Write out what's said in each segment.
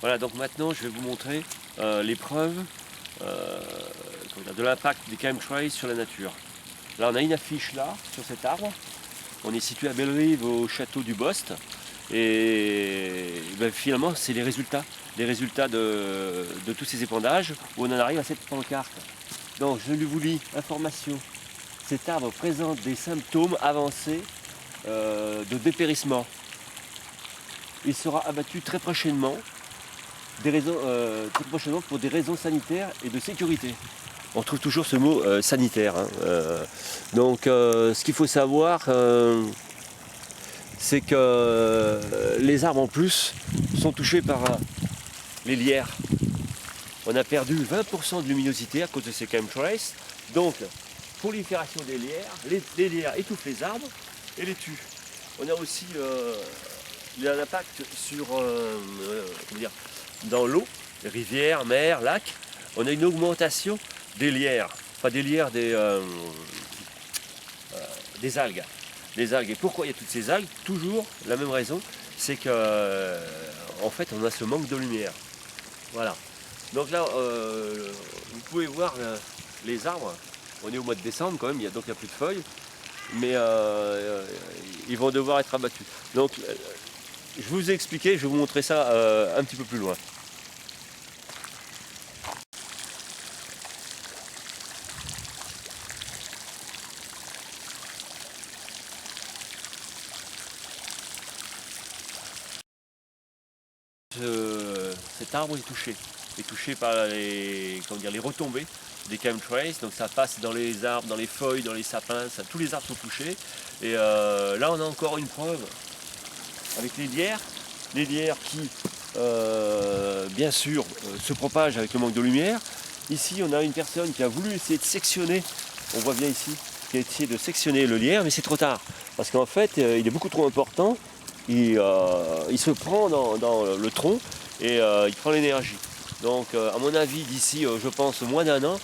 Voilà, donc maintenant je vais vous montrer les preuves de l'impact des chemtrails sur la nature. Là on a une affiche là, sur cet arbre. On est situé à Bellerive au château du Bost. Et ben, finalement c'est les résultats de tous ces épandages où on en arrive à cette pancarte. Donc je vous lis, information. Cet arbre présente des symptômes avancés de dépérissement. Il sera abattu très prochainement, pour des raisons sanitaires et de sécurité. On trouve toujours ce mot sanitaire. Hein. Donc ce qu'il faut savoir, c'est que les arbres en plus sont touchés par les lierres. On a perdu 20% de luminosité à cause de ces chemtrails. Donc, prolifération des lierres, les lierres étouffent les arbres et les tuent. On a aussi l'impact sur, dans l'eau, rivières, mers, lacs. On a une augmentation des lierres, pas des lierres, des algues. Des algues. Et pourquoi il y a toutes ces algues? Toujours la même raison, c'est que en fait on a ce manque de lumière. Voilà. Donc là, vous pouvez voir les arbres. On est au mois de décembre quand même, donc il n'y a plus de feuilles, mais ils vont devoir être abattus. Donc je vous ai expliqué, je vais vous montrer ça un petit peu plus loin. Cet arbre est touché par les retombées des chemtrails, donc ça passe dans les arbres, dans les feuilles, dans les sapins, tous les arbres sont touchés. Et là on a encore une preuve avec les lierres qui bien sûr se propagent avec le manque de lumière. Ici on a une personne qui a voulu essayer de sectionner, on voit bien ici, qui a essayé de sectionner le lierre, mais c'est trop tard, parce qu'en fait il est beaucoup trop important. Il se prend dans le tronc et il prend l'énergie. Donc à mon avis, d'ici je pense moins d'un an,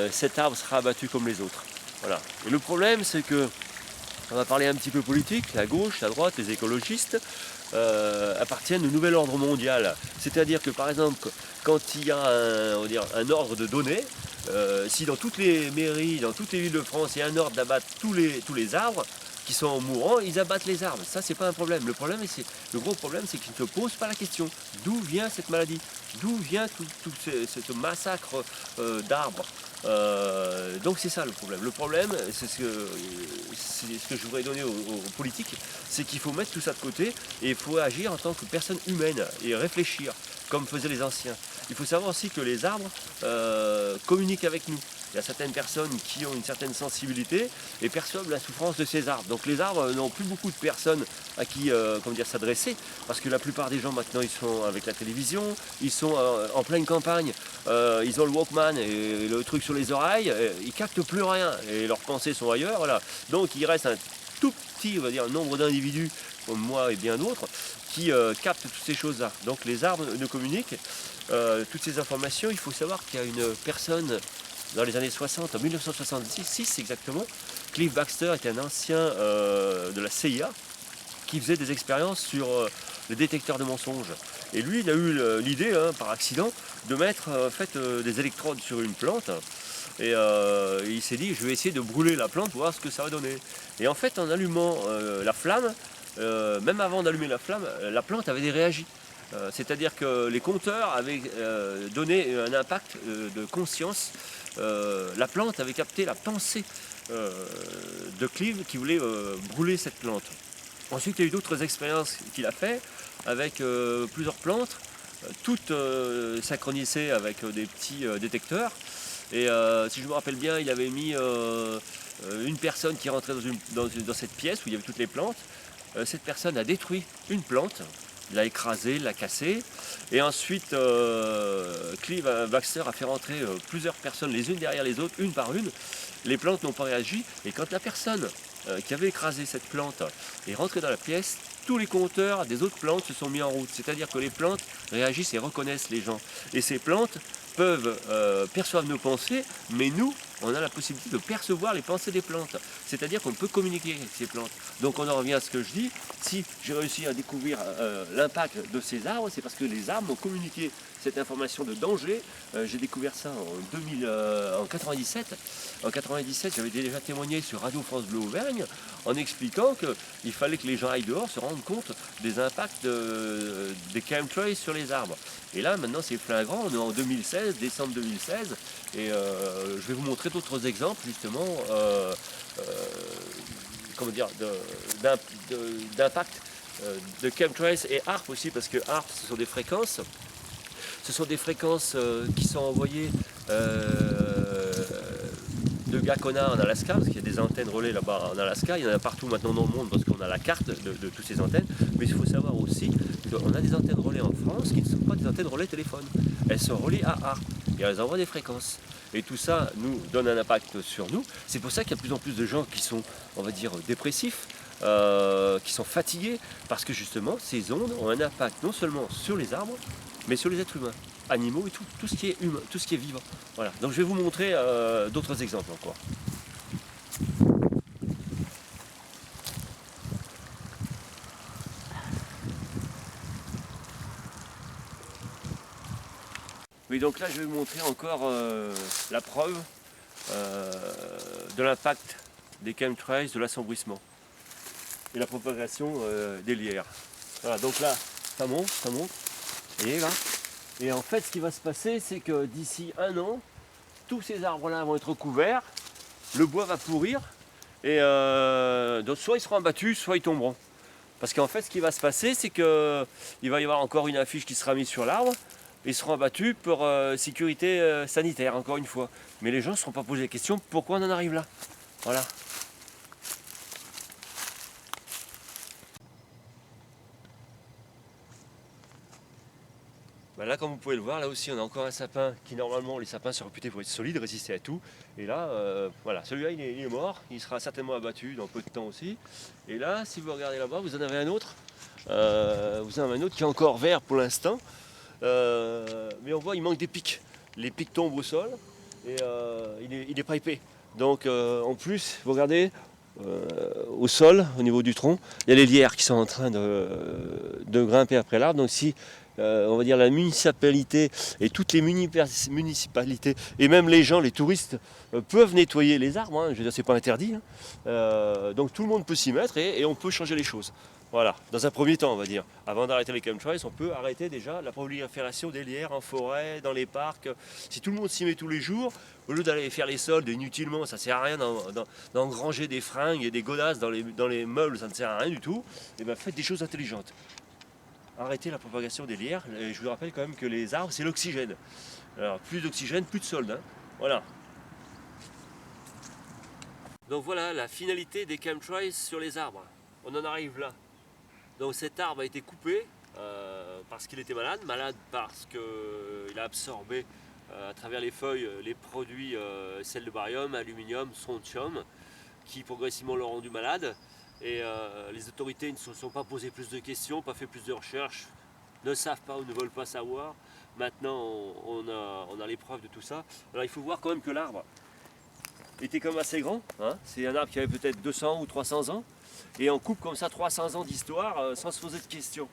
cet arbre sera abattu comme les autres. Voilà. Et le problème, c'est que, on va parler un petit peu politique, la gauche, la droite, les écologistes appartiennent au nouvel ordre mondial. C'est-à-dire que par exemple, quand il y a un ordre de donner, si dans toutes les mairies, dans toutes les villes de France, il y a un ordre d'abattre tous les arbres qui sont mourants, ils abattent les arbres. Ça, c'est pas un problème. Le gros problème, c'est qu'ils ne se posent pas la question. D'où vient cette maladie? D'où vient tout ce massacre d'arbres? Donc c'est ça le problème. Le problème, c'est ce que je voudrais donner aux politiques, c'est qu'il faut mettre tout ça de côté et il faut agir en tant que personne humaine et réfléchir, comme faisaient les anciens. Il faut savoir aussi que les arbres communiquent avec nous. Il y a certaines personnes qui ont une certaine sensibilité et perçoivent la souffrance de ces arbres. Donc les arbres n'ont plus beaucoup de personnes à qui s'adresser, parce que la plupart des gens maintenant ils sont avec la télévision, ils sont en pleine campagne, ils ont le Walkman et le truc sur les oreilles, ils captent plus rien et leurs pensées sont ailleurs. Voilà. Donc il reste un tout petit, on va dire, nombre d'individus comme moi et bien d'autres qui captent toutes ces choses-là. Donc les arbres ne communiquent toutes ces informations. Il faut savoir qu'il y a une personne dans les années 60, en 1966 exactement, Cliff Baxter était un ancien de la CIA qui faisait des expériences sur les détecteurs de mensonges. Et lui, il a eu l'idée, par accident, de mettre des électrodes sur une plante. Et il s'est dit, je vais essayer de brûler la plante pour voir ce que ça va donner. Et en fait, en allumant la flamme, même avant d'allumer la flamme, la plante avait réagi. C'est-à-dire que les compteurs avaient donné un impact de conscience. La plante avait capté la pensée de Clive qui voulait brûler cette plante. Ensuite, il y a eu d'autres expériences qu'il a fait avec plusieurs plantes, toutes synchronisées avec des petits détecteurs. Et si je me rappelle bien, il avait mis une personne qui rentrait dans cette pièce où il y avait toutes les plantes. Cette personne a détruit une plante, l'a écrasée, l'a cassée. Et ensuite, Clive Baxter a fait rentrer plusieurs personnes les unes derrière les autres, une par une. Les plantes n'ont pas réagi. Et quand la personne qui avait écrasé cette plante est rentrée dans la pièce, tous les compteurs des autres plantes se sont mis en route. C'est-à-dire que les plantes réagissent et reconnaissent les gens. Et ces plantes peuvent percevoir nos pensées, mais nous, on a la possibilité de percevoir les pensées des plantes. C'est-à-dire qu'on peut communiquer avec ces plantes. Donc on en revient à ce que je dis, si j'ai réussi à découvrir l'impact de ces arbres, c'est parce que les arbres m'ont communiqué cette information de danger. J'ai découvert ça en 97. En 97, j'avais déjà témoigné sur Radio France Bleu Auvergne en expliquant qu'il fallait que les gens aillent dehors se rendre compte des impacts des chemtrails sur les arbres. Et là, maintenant, c'est flagrant. On est en 2016, décembre 2016, et je vais vous montrer d'autres exemples, justement, comment dire, d'impact de chemtrails et HAARP aussi, parce que HAARP, ce sont des fréquences. Ce sont des fréquences qui sont envoyées de Gakona en Alaska, parce qu'il y a des antennes relais là-bas en Alaska. Il y en a partout maintenant dans le monde parce qu'on a la carte de toutes ces antennes. Mais il faut savoir aussi qu'on a des antennes relais en France qui ne sont pas des antennes relais téléphone. Elles sont reliées à HAARP et elles envoient des fréquences. Et tout ça nous donne un impact sur nous. C'est pour ça qu'il y a de plus en plus de gens qui sont, on va dire, dépressifs, qui sont fatigués, parce que justement ces ondes ont un impact non seulement sur les arbres, mais sur les êtres humains, animaux et tout ce qui est humain, tout ce qui est vivant. Voilà. Donc je vais vous montrer d'autres exemples encore. Oui, donc là je vais vous montrer encore la preuve de l'impact des chemtrails, de l'assombrissement et la propagation des lierres. Voilà, donc là ça monte, et là. Et en fait, ce qui va se passer, c'est que d'ici 1 an, tous ces arbres-là vont être couverts, le bois va pourrir, et donc soit ils seront abattus, soit ils tomberont. Parce qu'en fait, ce qui va se passer, c'est qu'il va y avoir encore une affiche qui sera mise sur l'arbre, ils seront abattus pour sécurité sanitaire, encore une fois. Mais les gens ne se seront pas posé la question, pourquoi on en arrive là? Voilà. Ben là, comme vous pouvez le voir, là aussi on a encore un sapin qui normalement, les sapins sont réputés pour être solides, résister à tout. Et là, voilà, celui-là il est mort, il sera certainement abattu dans peu de temps aussi. Et là, si vous regardez là-bas, vous en avez un autre. Vous en avez un autre qui est encore vert pour l'instant. Mais on voit il manque des pics. Les pics tombent au sol et il est pas épais. Donc en plus, vous regardez au sol, au niveau du tronc, il y a les lierres qui sont en train de grimper après l'arbre. Donc si on va dire la municipalité et toutes les municipalités et même les gens, les touristes peuvent nettoyer les arbres, hein, je veux dire c'est pas interdit, hein. Donc tout le monde peut s'y mettre et on peut changer les choses. Voilà, dans un premier temps on va dire. Avant d'arrêter les chemtrails, on peut arrêter déjà la prolifération des lierres en forêt, dans les parcs. Si tout le monde s'y met tous les jours, au lieu d'aller faire les soldes inutilement, ça sert à rien d'engranger des fringues et des godasses dans les meubles, ça ne sert à rien du tout, et bien faites des choses intelligentes. Arrêter la propagation des lierres. Et je vous rappelle quand même que les arbres, c'est l'oxygène. Alors, plus d'oxygène, plus de solde. Hein. Voilà. Donc voilà la finalité des chemtrails sur les arbres. On en arrive là. Donc cet arbre a été coupé parce qu'il était malade. Malade parce qu'il a absorbé à travers les feuilles les produits sel de barium, aluminium, strontium, qui progressivement l'ont rendu malade. Et les autorités ne se sont pas posé plus de questions, pas fait plus de recherches, ne savent pas ou ne veulent pas savoir. Maintenant, on a les preuves de tout ça. Alors il faut voir quand même que l'arbre était quand même assez grand. Hein. C'est un arbre qui avait peut-être 200 ou 300 ans. Et on coupe comme ça 300 ans d'histoire sans se poser de questions.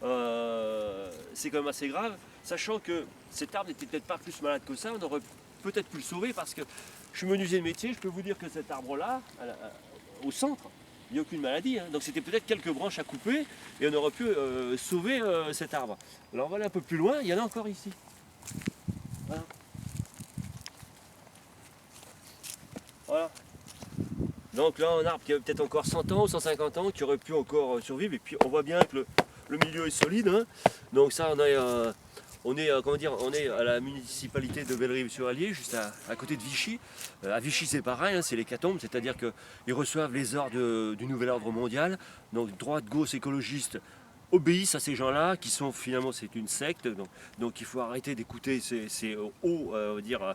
C'est quand même assez grave, sachant que cet arbre n'était peut-être pas plus malade que ça. On aurait peut-être pu le sauver parce que je suis menuisier de métier, je peux vous dire que cet arbre-là, au centre, il n'y a aucune maladie, hein. Donc c'était peut-être quelques branches à couper et on aurait pu sauver cet arbre. Alors on va aller un peu plus loin, il y en a encore ici. Voilà. Voilà. Donc là un arbre qui avait peut-être encore 100 ans ou 150 ans, qui aurait pu encore survivre. Et puis on voit bien que le milieu est solide. Hein. Donc ça on est à la municipalité de Bellerive-sur-Allier, juste à côté de Vichy. À Vichy c'est pareil, hein, c'est l'hécatombe, c'est-à-dire qu'ils reçoivent les ordres du nouvel ordre mondial. Donc droite, gauche, écologiste obéissent à ces gens-là, qui sont finalement, c'est une secte. Donc il faut arrêter d'écouter ces hauts, on va dire,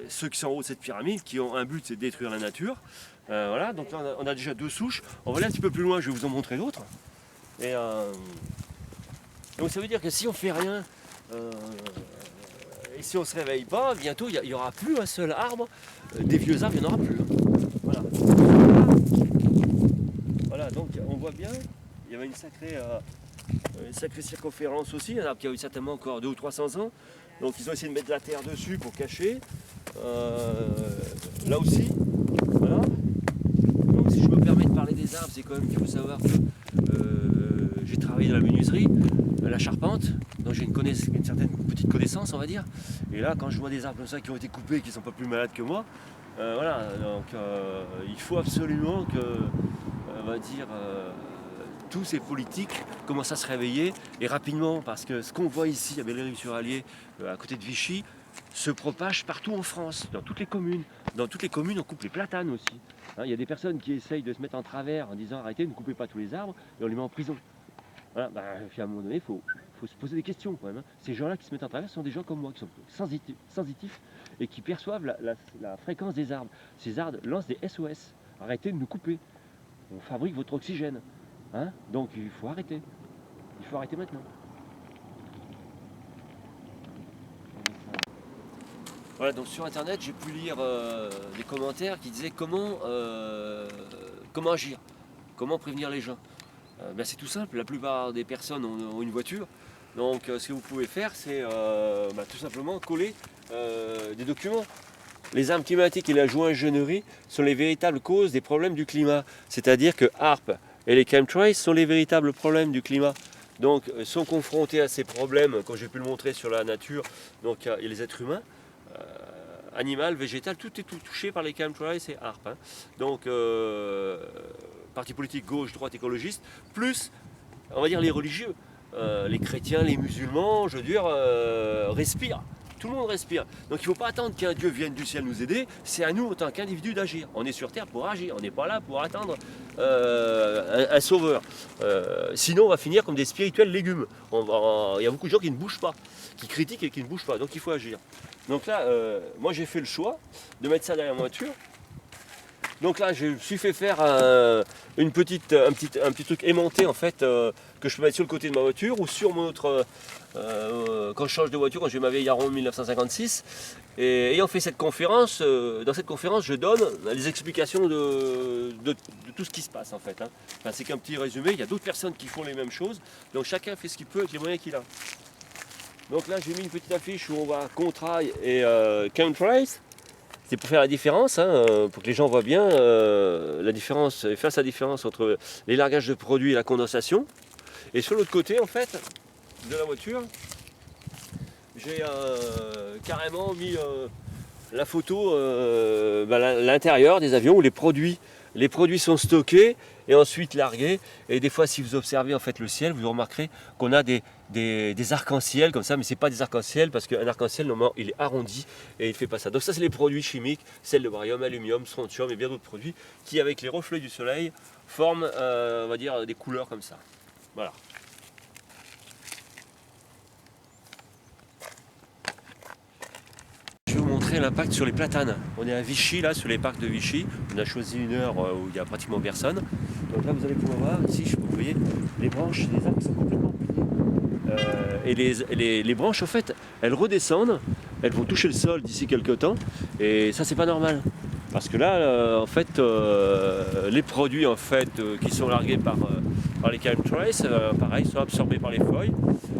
ceux qui sont en haut de cette pyramide, qui ont un but, c'est de détruire la nature. Voilà, donc là on a déjà 2 souches. On va aller un petit peu plus loin, je vais vous en montrer d'autres. Donc ça veut dire que si on fait rien, Et si on ne se réveille pas, bientôt il n'y aura plus un seul arbre. Des vieux arbres, il n'y en aura plus. Voilà. Voilà, donc on voit bien, il y avait une sacrée circonférence aussi, un arbre qui a eu certainement encore 200 ou 300 ans. Donc ils ont essayé de mettre de la terre dessus pour cacher. Là aussi, voilà. Donc si je me permets de parler des arbres, c'est quand même qu'il faut savoir que j'ai travaillé dans la menuiserie, la charpente, donc j'ai une certaine petite connaissance, on va dire. Et là, quand je vois des arbres comme ça qui ont été coupés, qui ne sont pas plus malades que moi, voilà, donc il faut absolument que, on va dire, tous ces politiques commencent à se réveiller et rapidement, parce que ce qu'on voit ici à Bellerive-sur-Allier, à côté de Vichy, se propage partout en France, dans toutes les communes. Dans toutes les communes, on coupe les platanes aussi. Il y a des personnes qui essayent de se mettre en travers en disant arrêtez, ne coupez pas tous les arbres, et on les met en prison. Voilà, puis à un moment donné, il faut se poser des questions quand même. Ces gens-là qui se mettent en travers sont des gens comme moi, qui sont sensitifs et qui perçoivent la fréquence des arbres. Ces arbres lancent des SOS. Arrêtez de nous couper. On fabrique votre oxygène. Donc il faut arrêter. Il faut arrêter maintenant. Voilà, donc sur internet, j'ai pu lire des commentaires qui disaient comment agir, comment prévenir les gens. C'est tout simple, la plupart des personnes ont une voiture, donc ce que vous pouvez faire, c'est tout simplement coller des documents. Les armes climatiques et la joaillerie sont les véritables causes des problèmes du climat, c'est-à-dire que HAARP et les chemtrails sont les véritables problèmes du climat. Donc sont confrontés à ces problèmes, comme j'ai pu le montrer sur la nature, donc et les êtres humains. Animal, végétal, tout est touché par les chemtrails et HAARP. Donc, parti politique gauche, droite, écologiste, plus, on va dire, les religieux, les chrétiens, les musulmans, je veux dire, respirent. Tout le monde respire. Donc il ne faut pas attendre qu'un Dieu vienne du ciel nous aider, c'est à nous en tant qu'individus d'agir. On est sur Terre pour agir, on n'est pas là pour attendre un sauveur. Sinon on va finir comme des spirituels légumes. Il y a beaucoup de gens qui ne bougent pas, qui critiquent et qui ne bougent pas, donc il faut agir. Donc là, moi j'ai fait le choix de mettre ça derrière ma voiture. Donc là, je me suis fait faire un petit truc aimanté en fait que je peux mettre sur le côté de ma voiture ou sur mon autre. Quand je change de voiture, quand j'ai ma vieille Aron 1956. Et ayant fait cette conférence, dans cette conférence, je donne les explications de tout ce qui se passe en fait. C'est qu'un petit résumé. Il y a d'autres personnes qui font les mêmes choses. Donc chacun fait ce qu'il peut avec les moyens qu'il a. Donc là, j'ai mis une petite affiche où on voit Contrail et chemtrails. C'est pour faire la différence, pour que les gens voient bien la différence, fassent la différence entre les largages de produits et la condensation. Et sur l'autre côté, en fait, de la voiture, j'ai carrément mis la photo, l'intérieur des avions où les produits sont stockés et ensuite largués. Et des fois, si vous observez en fait le ciel, vous remarquerez qu'on a des arcs-en-ciel comme ça, mais c'est pas des arcs-en-ciel parce qu'un arc-en-ciel normalement il est arrondi et il fait pas ça. Donc ça c'est les produits chimiques, sel de barium, aluminium, strontium et bien d'autres produits qui avec les reflets du soleil forment on va dire des couleurs comme ça. Voilà. Je vais vous montrer l'impact sur les platanes. On est à Vichy là, sur les parcs de Vichy. On a choisi une heure où il n'y a pratiquement personne. Donc là vous allez pouvoir voir ici, vous voyez, les branches des arbres sont complètement et les branches en fait elles redescendent, elles vont toucher le sol d'ici quelques temps et ça c'est pas normal parce que là en fait les produits en fait qui sont largués par les chemtrails pareil sont absorbés par les feuilles,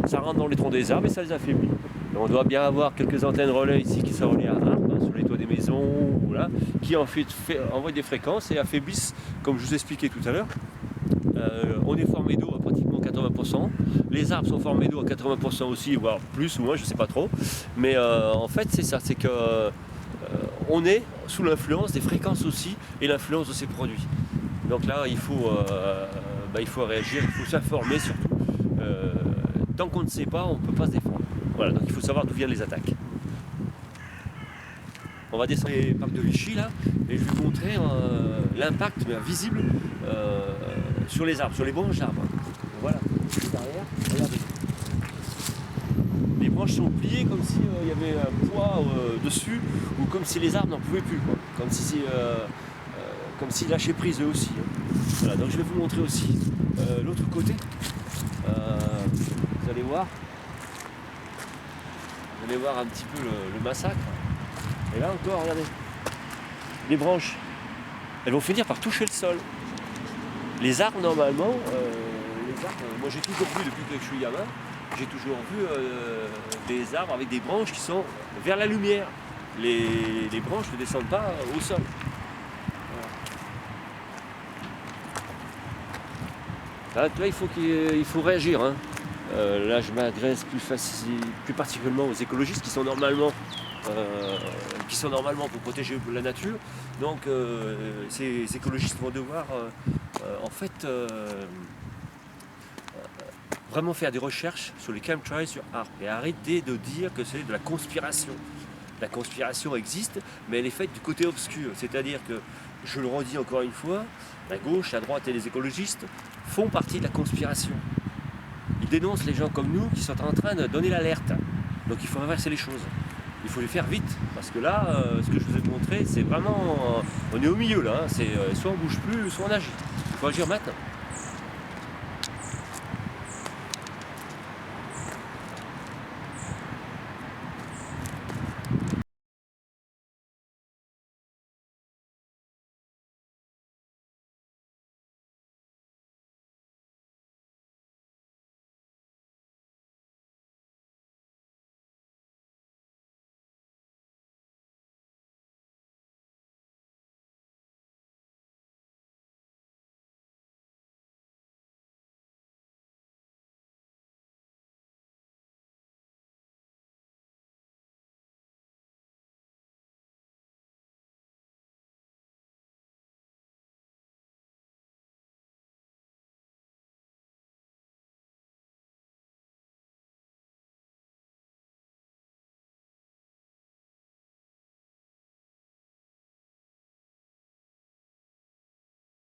ça rentre dans les troncs des arbres et ça les affaiblit. Et on doit bien avoir quelques antennes relais ici qui sont reliées à arbres sur les toits des maisons voilà, qui en fait envoient des fréquences et affaiblissent comme je vous expliquais tout à l'heure. On est formé d'eau à pratiquement 80%. Les arbres sont formés d'eau à 80% aussi, voire plus ou moins, je ne sais pas trop. Mais en fait, c'est ça, c'est que on est sous l'influence des fréquences aussi et l'influence de ces produits. Donc là, il faut réagir, il faut s'informer surtout. Tant qu'on ne sait pas, on ne peut pas se défendre. Voilà, donc il faut savoir d'où viennent les attaques. On va descendre les parcs de Vichy là, et je vais vous montrer l'impact visible sur les arbres, sur les branches d'arbres. Voilà, derrière, regardez. Les branches sont pliées comme s'il y avait un poids dessus, ou comme si les arbres n'en pouvaient plus, quoi. Comme s'ils lâchaient prise eux aussi. Voilà, donc je vais vous montrer aussi l'autre côté. Vous allez voir. Vous allez voir un petit peu le massacre. Et là encore, regardez, les branches, elles vont finir par toucher le sol. Les arbres, normalement, moi j'ai toujours vu, depuis que je suis gamin, j'ai toujours vu des arbres avec des branches qui sont vers la lumière. Les branches ne descendent pas au sol. Voilà. Là, il faut réagir. Hein. Là, je m'adresse plus particulièrement aux écologistes qui sont normalement pour protéger la nature. Donc, ces écologistes vont devoir, en fait, vraiment faire des recherches sur les chemtrails sur arbres et arrêter de dire que c'est de la conspiration. La conspiration existe, mais elle est faite du côté obscur. C'est-à-dire que, je le redis encore une fois, la gauche, la droite et les écologistes font partie de la conspiration. Ils dénoncent les gens comme nous qui sont en train de donner l'alerte. Donc il faut inverser les choses. Il faut les faire vite, parce que là, ce que je vous ai montré, c'est vraiment... on est au milieu là, c'est soit on bouge plus, soit on agit. Il faut agir maintenant.